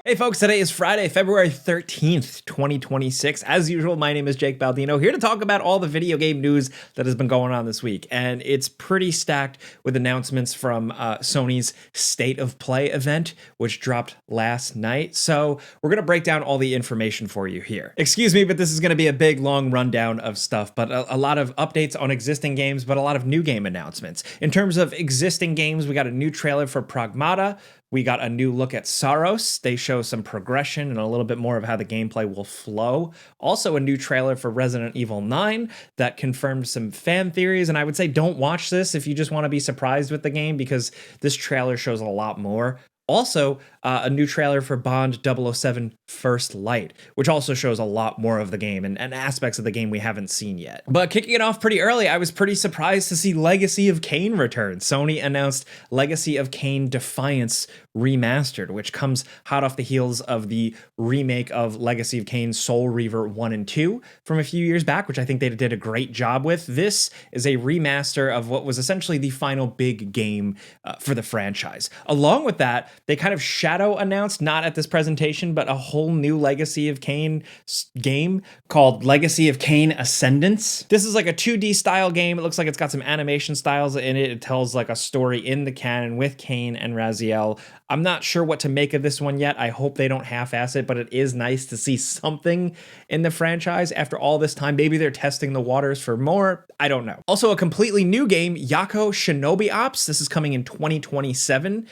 Hey folks, today is Friday, February 13th, 2026. As usual, my name is Jake Baldino, here to talk about all the video game news that has been going on this week. And it's pretty stacked with announcements from Sony's State of Play event, which dropped last night. So we're going to break down all the information for you here. Excuse me, but this is going to be a big, long rundown of stuff, but a lot of updates on existing games, but a lot of new game announcements. In terms of existing games, we got a new trailer for Pragmata. We got a new look at Saros. They show some progression and a little bit more of how the gameplay will flow. Also, a new trailer for Resident Evil 9 that confirmed some fan theories. And I would say don't watch this if you just want to be surprised with the game, because this trailer shows a lot more. Also, a new trailer for Bond 007 First Light, which also shows a lot more of the game and aspects of the game we haven't seen yet. But kicking it off pretty early, I was pretty surprised to see Legacy of Kain return. Sony announced Legacy of Kain Defiance Remastered, which comes hot off the heels of the remake of Legacy of Kain Soul Reaver 1 and 2 from a few years back, which I think they did a great job with. This is a remaster of what was essentially the final big game for the franchise. Along with that, they kind of shadow announced, not at this presentation, but a whole new Legacy of Kain game called Legacy of Kain Ascendance. This is like a 2D style game. It looks like it's got some animation styles in it. It tells like a story in the canon with Kain and Raziel. I'm not sure what to make of this one yet. I hope they don't half-ass it, but it is nice to see something in the franchise after all this time. Maybe they're testing the waters for more. I don't know. Also, a completely new game, Yako Shinobi Ops. This is coming in 2027.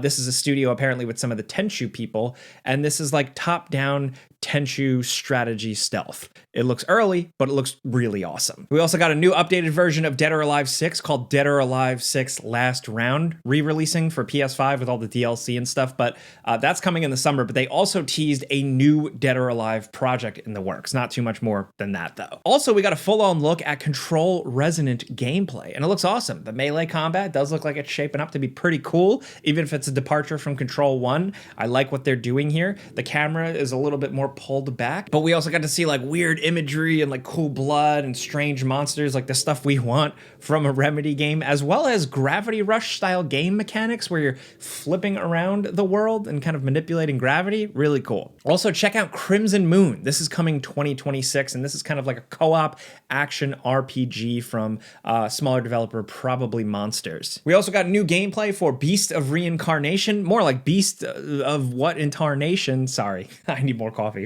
This is a studio apparently with some of the Tenchu people, and this is like top-down Tenchu strategy stealth. It looks early, but it looks really awesome. We also got a new updated version of Dead or Alive 6 called Dead or Alive 6 Last Round, re-releasing for PS5 with all the DLC and stuff, but that's coming in the summer. But they also teased a new Dead or Alive project in the works. Not too much more than that, though. Also, we got a full-on look at Control Resonant gameplay, and it looks awesome. The melee combat does look like it's shaping up to be pretty cool, even if it's a departure from Control 1. I like what they're doing here. The camera is a little bit more pulled back, but we also got to see like weird imagery and like cool blood and strange monsters, like the stuff we want from a Remedy game, as well as Gravity Rush style game mechanics where you're flipping around the world and kind of manipulating gravity. Really cool. Also, check out Crimson Moon. This is coming 2026, and this is kind of like a co-op action RPG from a smaller developer, Probably Monsters. We also got new gameplay for Beast of Reincarnation, more like Beast of what incarnation? Sorry, I need more coffee.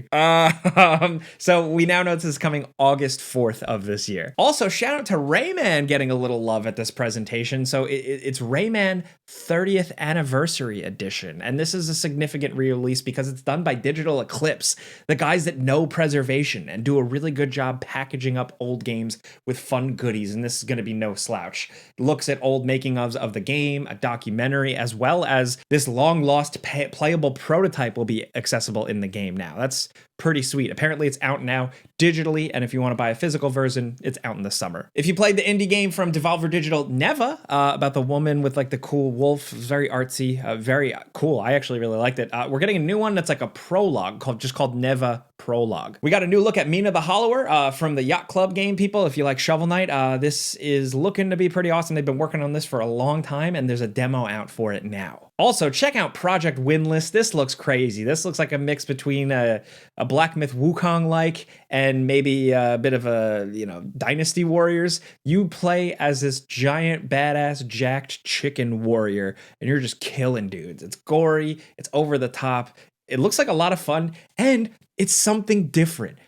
So we now know this is coming August 4th of this year. Also, shout out to Rayman getting a little love at this presentation. So it's Rayman 30th Anniversary Edition, and this is a significant re-release because it's done by Digital Eclipse, the guys that know preservation and do a really good job packaging up old games with fun goodies, and this is going to be no slouch. It looks at old making ofs of the game, a documentary, as well as this long-lost playable prototype will be accessible in the game now. That's pretty sweet. Apparently it's out now digitally, and if you want to buy a physical version, it's out in the summer. If you played the indie game from Devolver Digital, Neva, about the woman with like the cool wolf, very artsy, very cool. I actually really liked it. We're getting a new one that's like a prologue called Neva Prologue. We got a new look at Mina the Hollower from the Yacht Club game people. If you like Shovel Knight, this is looking to be pretty awesome. They've been working on this for a long time, and there's a demo out for it now. Also, check out Project Windless. This looks crazy. This looks like a mix between a Black Myth Wukong-like and maybe a bit of a, Dynasty Warriors. You play as this giant, badass, jacked chicken warrior, and you're just killing dudes. It's gory. It's over the top. It looks like a lot of fun, and it's something different.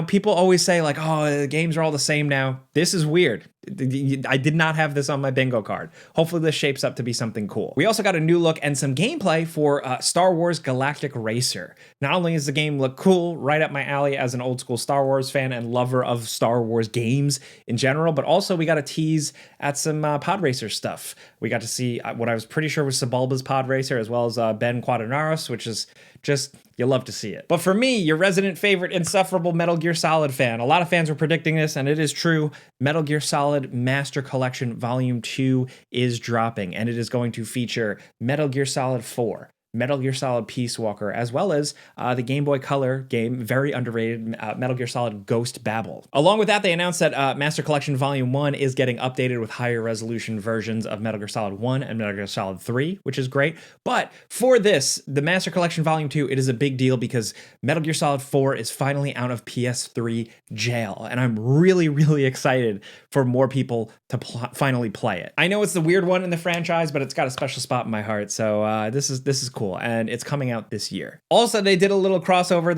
People always say like, oh, the games are all the same now. This is weird. I did not have this on my bingo card. Hopefully this shapes up to be something cool. We also got a new look and some gameplay for Star Wars Galactic Racer. Not only does the game look cool, right up my alley as an old school Star Wars fan and lover of Star Wars games in general, but also we got a tease at some pod racer stuff. We got to see what I was pretty sure was Sebulba's pod racer, as well as Ben Quadranaros, which is just, you love to see it. But for me, your resident favorite insufferable Metal Gear Solid fan, a lot of fans were predicting this, and it is true. Metal Gear Solid Master Collection Volume 2 is dropping, and it is going to feature Metal Gear Solid 4, Metal Gear Solid Peace Walker, as well as the Game Boy Color game, very underrated, Metal Gear Solid Ghost Babel. Along with that, they announced that Master Collection Volume 1 is getting updated with higher resolution versions of Metal Gear Solid 1 and Metal Gear Solid 3, which is great. But for this, the Master Collection Volume 2, it is a big deal because Metal Gear Solid 4 is finally out of PS3 jail, and I'm really, really excited for more people to finally play it. I know it's the weird one in the franchise, but it's got a special spot in my heart, so this is cool, and it's coming out this year. Also, they did a little crossover.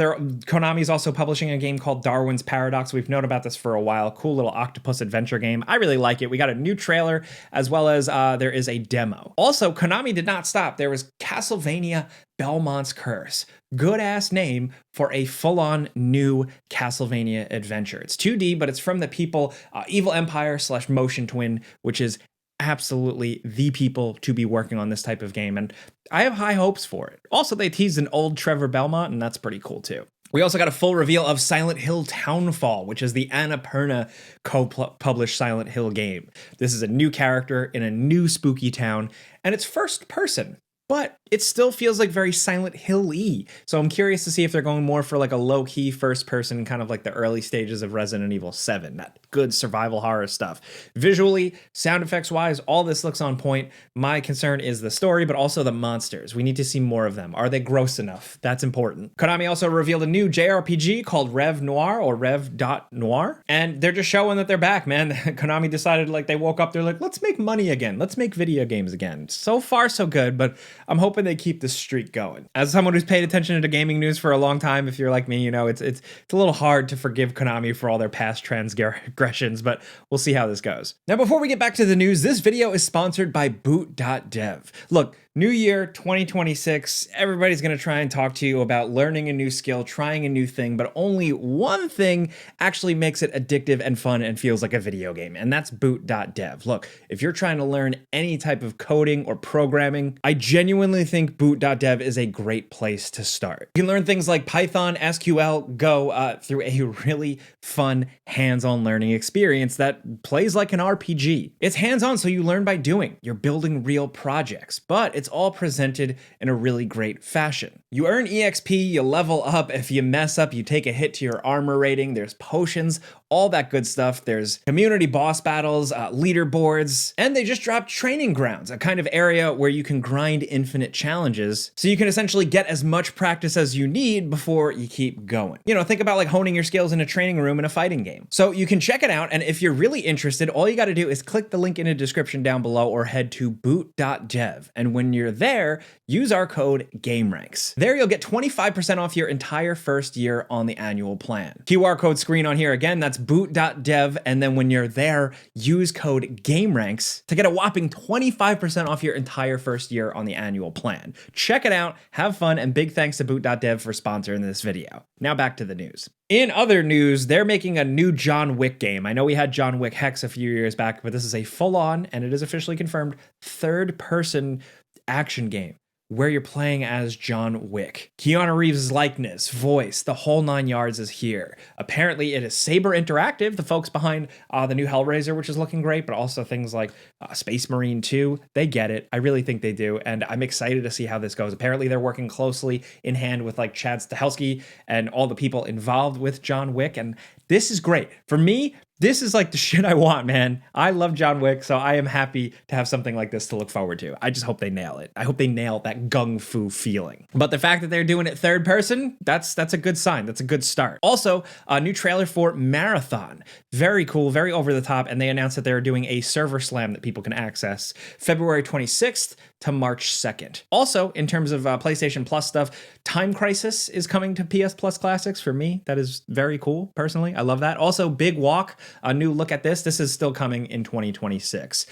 Konami's also publishing a game called Darwin's Paradox. We've known about this for a while. Cool little octopus adventure game. I really like it. We got a new trailer, as well as there is a demo. Also, Konami did not stop. There was Castlevania Belmont's Curse. Good ass name for a full-on new Castlevania adventure. It's 2D, but it's from the people Evil Empire / Motion Twin, which is absolutely the people to be working on this type of game, and I have high hopes for it. Also, they teased an old Trevor Belmont, and that's pretty cool too. We also got a full reveal of Silent Hill Townfall, which is the Annapurna co-published Silent Hill game. This is a new character in a new spooky town, and it's first person. But it still feels like very Silent Hill-y. So I'm curious to see if they're going more for like a low-key first-person, kind of like the early stages of Resident Evil 7. That good survival horror stuff. Visually, sound effects-wise, all this looks on point. My concern is the story, but also the monsters. We need to see more of them. Are they gross enough? That's important. Konami also revealed a new JRPG called Rev Noir, or Rev.Noir. And they're just showing that they're back, man. Konami decided, like, they woke up, they're like, let's make money again. Let's make video games again. So far, so good, but I'm hoping they keep the streak going. As someone who's paid attention to gaming news for a long time, if you're like me, you know, it's a little hard to forgive Konami for all their past transgressions, but we'll see how this goes. Now, before we get back to the news, this video is sponsored by boot.dev. Look, new year, 2026, everybody's going to try and talk to you about learning a new skill, trying a new thing, but only one thing actually makes it addictive and fun and feels like a video game, and that's boot.dev. Look, if you're trying to learn any type of coding or programming, I genuinely think boot.dev is a great place to start. You can learn things like Python, SQL, Go through a really fun, hands-on learning experience that plays like an RPG. It's hands-on, so you learn by doing. You're building real projects, but it's all presented in a really great fashion. You earn EXP, you level up. If you mess up, you take a hit to your armor rating. There's potions, all that good stuff. There's community boss battles, leaderboards, and they just dropped Training Grounds, a kind of area where you can grind infinite challenges, so you can essentially get as much practice as you need before you keep going. You know, think about like honing your skills in a training room in a fighting game. So you can check it out, and if you're really interested, all you got to do is click the link in the description down below or head to boot.dev, and when you're there, use our code gameranx. There you'll get 25% off your entire first year on the annual plan. QR code screen on here again, that's boot.dev, and then when you're there, use code gameranx to get a whopping 25% off your entire first year on the annual plan. Check it out, have fun, and big thanks to boot.dev for sponsoring this video. Now back to the news. In other news, they're making a new John Wick game. I know we had John Wick Hex a few years back, but this is a full-on, and it is officially confirmed, third-person action game where you're playing as John Wick. Keanu Reeves' likeness, voice, the whole 9 yards is here. Apparently it is Saber Interactive, the folks behind the new Hellraiser, which is looking great, but also things like Space Marine 2. They get it. I really think they do, and I'm excited to see how this goes. Apparently they're working closely in hand with like Chad Stahelski and all the people involved with John Wick, and this is great. For me, this is like the shit I want, man. I love John Wick, so I am happy to have something like this to look forward to. I just hope they nail it. I hope they nail that gung fu feeling. But the fact that they're doing it third person, that's a good sign. That's a good start. Also, a new trailer for Marathon. Very cool, very over the top, and they announced that they're doing a server slam that people can access February 26th to March 2nd. Also, in terms of PlayStation Plus stuff, Time Crisis is coming to PS Plus Classics for me. That is very cool, personally. I love that. Also, Big Walk, a new look at this. This is still coming in 2026.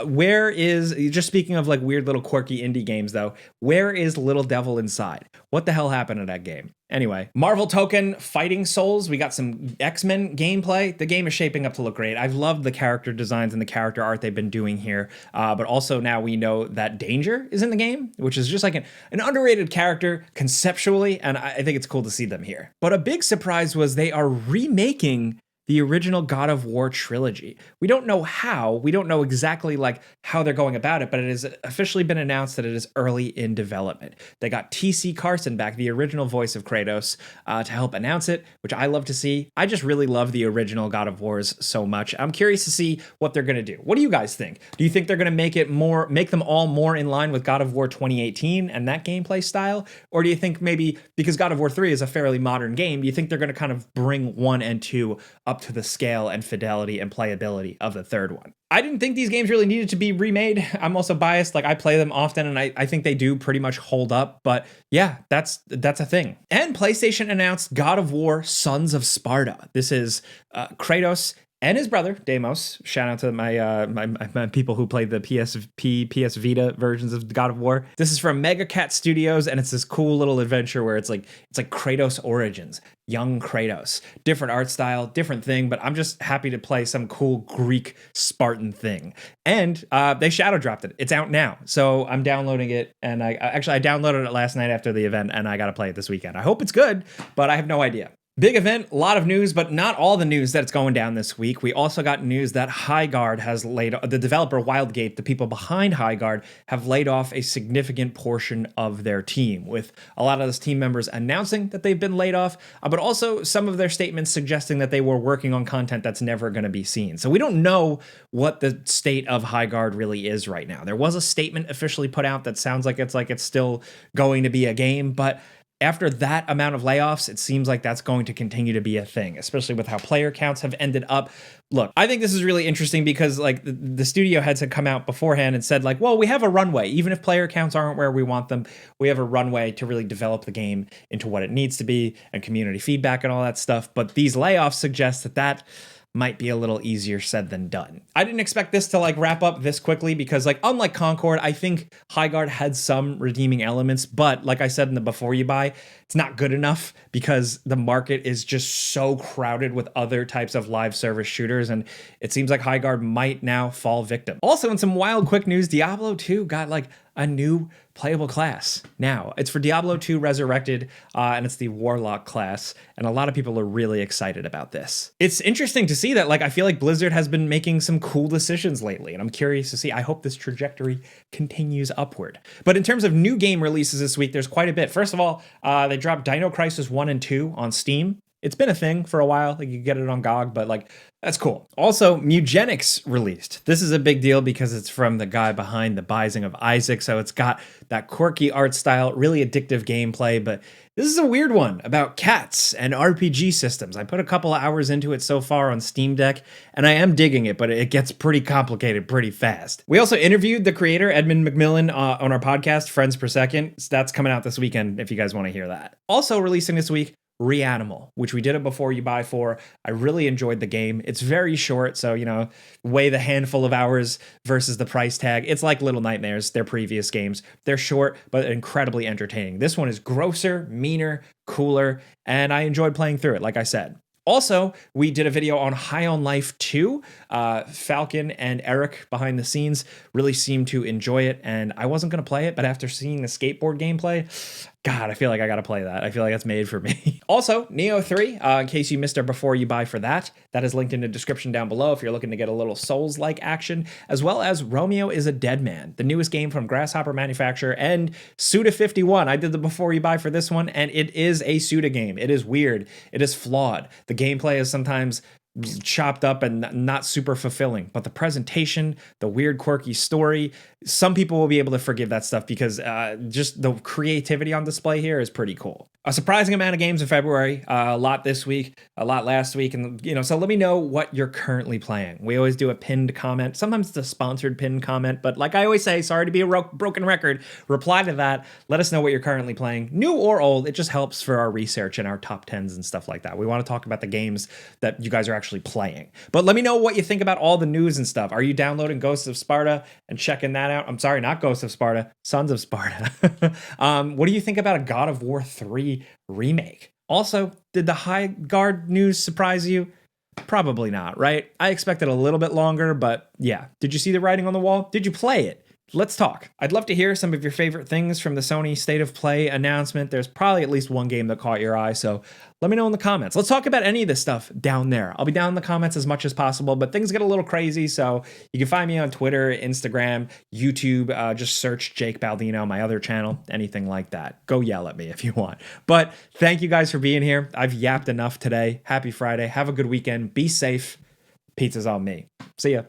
Where is, just speaking of like weird little quirky indie games though, where is Little Devil Inside? What the hell happened to that game? Anyway, Marvel Token Fighting Souls. We got some X-Men gameplay. The game is shaping up to look great. I've loved the character designs and the character art they've been doing here. But also now we know that Danger is in the game, which is just like an underrated character conceptually. And I think it's cool to see them here. But a big surprise was they are remaking the original God of War trilogy. We don't know how, we don't know exactly like how they're going about it, but it has officially been announced that it is early in development. They got TC Carson back, the original voice of Kratos, to help announce it, which I love to see. I just really love the original God of Wars so much. I'm curious to see what they're going to do. What do you guys think? Do you think they're going to make them all more in line with God of War 2018 and that gameplay style? Or do you think maybe because God of War 3 is a fairly modern game, do you think they're going to kind of bring 1 and 2 up to the scale and fidelity and playability of the third one? I didn't think these games really needed to be remade. I'm also biased. Like, I play them often and I think they do pretty much hold up. But yeah, that's a thing. And PlayStation announced God of War Sons of Sparta. This is Kratos and his brother Deimos. Shout out to my people who played the PSP, PS Vita versions of God of War. This is from Mega Cat Studios, and it's this cool little adventure where it's like Kratos origins, young Kratos, different art style, different thing. But I'm just happy to play some cool Greek Spartan thing. And they shadow dropped it. It's out now, so I'm downloading it. And I downloaded it last night after the event, and I got to play it this weekend. I hope it's good, but I have no idea. Big event, a lot of news, but not all the news that's going down this week. We also got news that Highguard has the developer Wildgate, the people behind Highguard, have laid off a significant portion of their team, with a lot of those team members announcing that they've been laid off, but also some of their statements suggesting that they were working on content that's never going to be seen. So we don't know what the state of Highguard really is right now. There was a statement officially put out that sounds like it's still going to be a game, but after that amount of layoffs, it seems like that's going to continue to be a thing, especially with how player counts have ended up. Look, I think this is really interesting because like the studio heads had come out beforehand and said like, well, we have a runway. Even if player counts aren't where we want them, we have a runway to really develop the game into what it needs to be and community feedback and all that stuff. But these layoffs suggest that might be a little easier said than done. I didn't expect this to like wrap up this quickly because like unlike Concord, I think Highguard had some redeeming elements, but like I said in the before you buy, it's not good enough because the market is just so crowded with other types of live service shooters, and it seems like Highguard might now fall victim. Also, in some wild quick news, Diablo 2 got like a new playable class now. It's for Diablo 2 Resurrected, and it's the Warlock class, and a lot of people are really excited about this. It's interesting to see that, like, I feel like Blizzard has been making some cool decisions lately, and I'm curious to see. I hope this trajectory continues upward. But in terms of new game releases this week, there's quite a bit. First of all, they dropped Dino Crisis 1 and 2 on Steam. It's been a thing for a while. Like, you can get it on GOG, but like, that's cool. Also, Mugenics released. This is a big deal because it's from the guy behind The Binding of Isaac. So it's got that quirky art style, really addictive gameplay, but this is a weird one about cats and RPG systems. I put a couple of hours into it so far on Steam Deck, and I am digging it, but it gets pretty complicated pretty fast. We also interviewed the creator, Edmund McMillan, on our podcast, Friends Per Second. So that's coming out this weekend if you guys want to hear that. Also releasing this week, Reanimal, which we did it before you buy for. I really enjoyed the game. It's very short, so, you know, weigh the handful of hours versus the price tag. It's like Little Nightmares, their previous games. They're short, but incredibly entertaining. This one is grosser, meaner, cooler, and I enjoyed playing through it, like I said. Also, we did a video on High on Life 2. Falcon and Eric behind the scenes really seemed to enjoy it, and I wasn't going to play it, but after seeing the skateboard gameplay, God, I feel like I got to play that. I feel like that's made for me. Also, Neo 3, in case you missed our before you buy for that is linked in the description down below if you're looking to get a little Souls-like action, as well as Romeo is a Dead Man, the newest game from Grasshopper Manufacturer and Suda51. I did the before you buy for this one, and it is a Suda game. It is weird. It is flawed. The gameplay is sometimes chopped up and not super fulfilling, but the presentation, the weird quirky story, some people will be able to forgive that stuff because just the creativity on display here is pretty cool. A surprising amount of games in February, a lot this week, a lot last week, and so let me know what you're currently playing. We always do a pinned comment. Sometimes it's a sponsored pinned comment, but like I always say, sorry to be a broken record, reply to that. Let us know what you're currently playing, new or old. It just helps for our research and our top 10s and stuff like that. We want to talk about the games that you guys are actually playing. But let me know what you think about all the news and stuff. Are you downloading Ghosts of Sparta and checking that out? I'm sorry, not Ghosts of Sparta, Sons of Sparta. What do you think about a God of War 3 remake? Also, did the Highguard news surprise you? Probably not, right? I expected a little bit longer, but yeah. Did you see the writing on the wall? Did you play it? let's talk. I'd love to hear some of your favorite things from the Sony State of Play announcement. There's probably at least one game that caught your eye, so let me know in the comments. Let's talk about any of this stuff down there. I'll be down in the comments as much as possible, but things get a little crazy, so you can find me on Twitter, Instagram, YouTube. Just search Jake Baldino, my other channel, anything like that. Go yell at me if you want. But thank you guys for being here. I've yapped enough today. Happy Friday. Have a good weekend. Be safe. Pizza's on me. See ya.